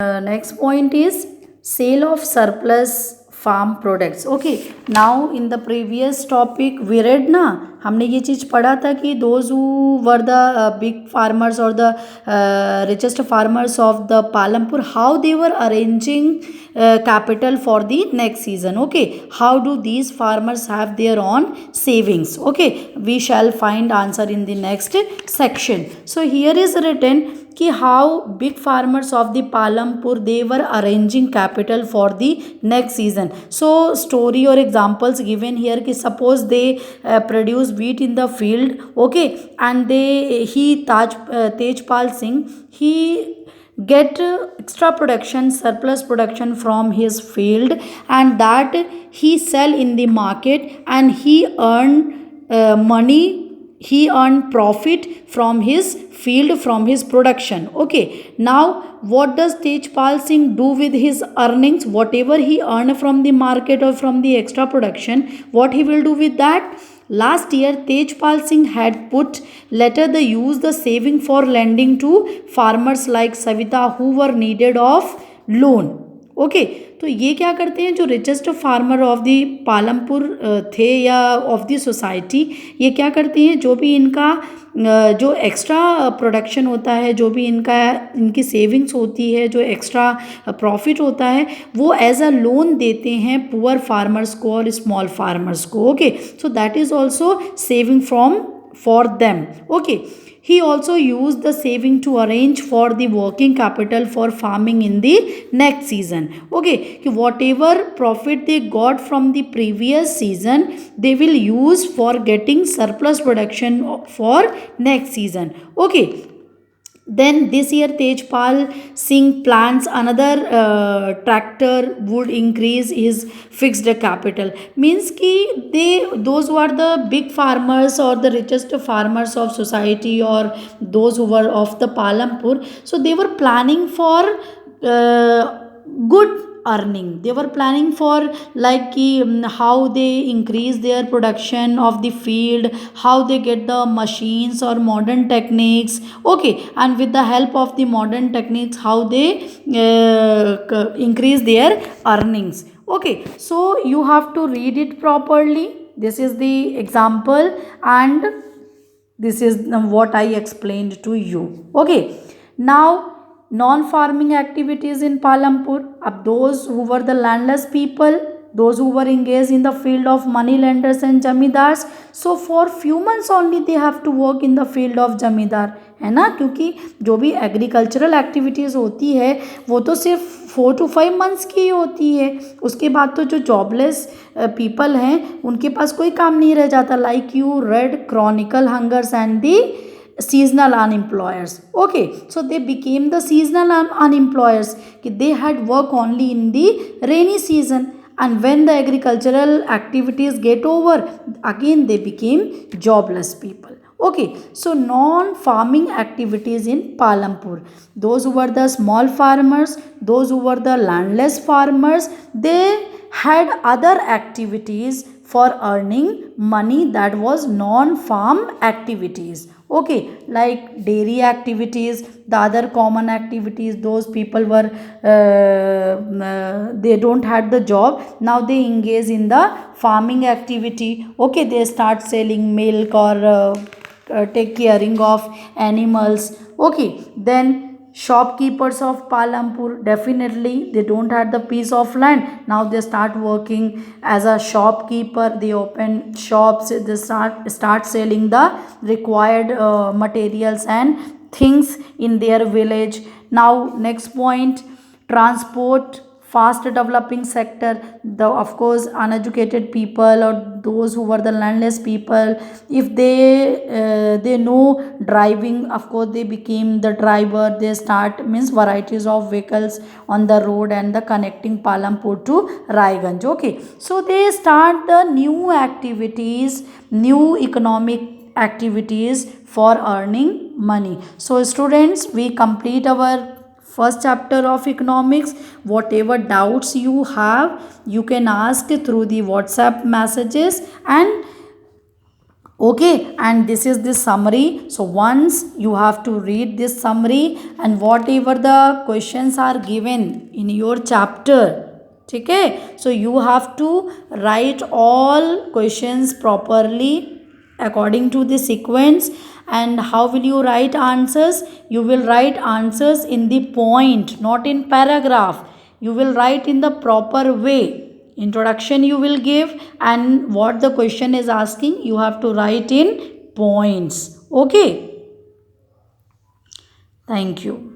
Next point is sale of surplus farm products. Okay, now in the previous topic we read ना, हमने ये चीज़ पढ़ा था कि those who were the big farmers or the richest farmers of the Palampur, how they were arranging capital for the next season. Okay, how do these farmers have their own savings? Okay, we shall find answer in the next section. So here is written कि how big farmers of the Palampur they were arranging capital for the next season. So story or examples given here कि suppose they produce wheat in the field, okay, and Tejpal Singh he get extra production, surplus production from his field, and that he sell in the market and he earn money, he earned profit from his field, from his production. Okay, now what does Tejpal Singh do with his earnings? Whatever he earned from the market or from the extra production, what he will do with that? Last year Tejpal Singh had put later the use the saving for lending to farmers like Savita who were needed of loan. Okay, तो ये क्या करते हैं, जो richest farmer of the Palampur थे या of the society, ये क्या करते हैं, जो भी इनका जो एक्स्ट्रा प्रोडक्शन होता है, जो भी इनकी सेविंग्स होती है, जो एक्स्ट्रा प्रॉफिट होता है, वो एज अ लोन देते हैं पुअर फार्मर्स को और स्मॉल फार्मर्स को. Okay, so that is also saving from for them. Okay, he also used the saving to arrange for the working capital for farming in the next season. Okay, whatever profit they got from the previous season they will use for getting surplus production for next season. Okay, then this year Tejpal Singh plans another tractor would increase his fixed capital. Means ki those who are the big farmers or the richest farmers of society or those who were of the Palampur, so they were planning for good earning. They were planning for like how they increase their production of the field, how they get the machines or modern techniques. Okay, and with the help of the modern techniques how they increase their earnings. Okay, so you have to read it properly. This is the example and this is what I explained to you. Okay, now non-farming activities in Palampur. Ab those who were the landless people, those who were engaged in the field of money lenders and jamidars, so for few months only they have to work in the field of jamidar, है ना, क्योंकि जो भी agricultural activities होती है वो तो सिर्फ 4 to 5 मंथ्स की ही होती है. उसके बाद तो जो जॉबलेस पीपल हैं उनके पास कोई काम नहीं रह जाता. Like you read Chronicle hungers and the seasonal unemployers. Okay, so they became the seasonal unemployers. They had work only in the rainy season, and when the agricultural activities get over again they became jobless people. Okay, so non-farming activities in Palampur, those who were the small farmers, those who were the landless farmers, they had other activities for earning money, that was non-farm activities. Okay, like dairy activities, the other common activities. Those people were they don't had the job, now they engage in the farming activity. Okay, they start selling milk or take caring of animals. Okay, then shopkeepers of Palampur, definitely they don't have the piece of land, now they start working as a shopkeeper. They open shops, they start selling the required materials and things in their village. Now next point, transport, fast developing sector. The of course uneducated people or those who were the landless people, if they know driving, of course they became the driver. They start means varieties of vehicles on the road and the connecting Palampur to Raiganj. Okay, so they start the new activities, new economic activities for earning money. So students, we complete our first chapter of economics. Whatever doubts you have, you can ask through the WhatsApp messages, and Okay, and this is the summary. So once you have to read this summary and whatever the questions are given in your chapter. Okay, so you have to write all questions properly according to the sequence. And how will you write answers? You will write answers in the point, not in paragraph. You will write in the proper way. Introduction you will give, and what the question is asking you have to write in points. Okay, thank you.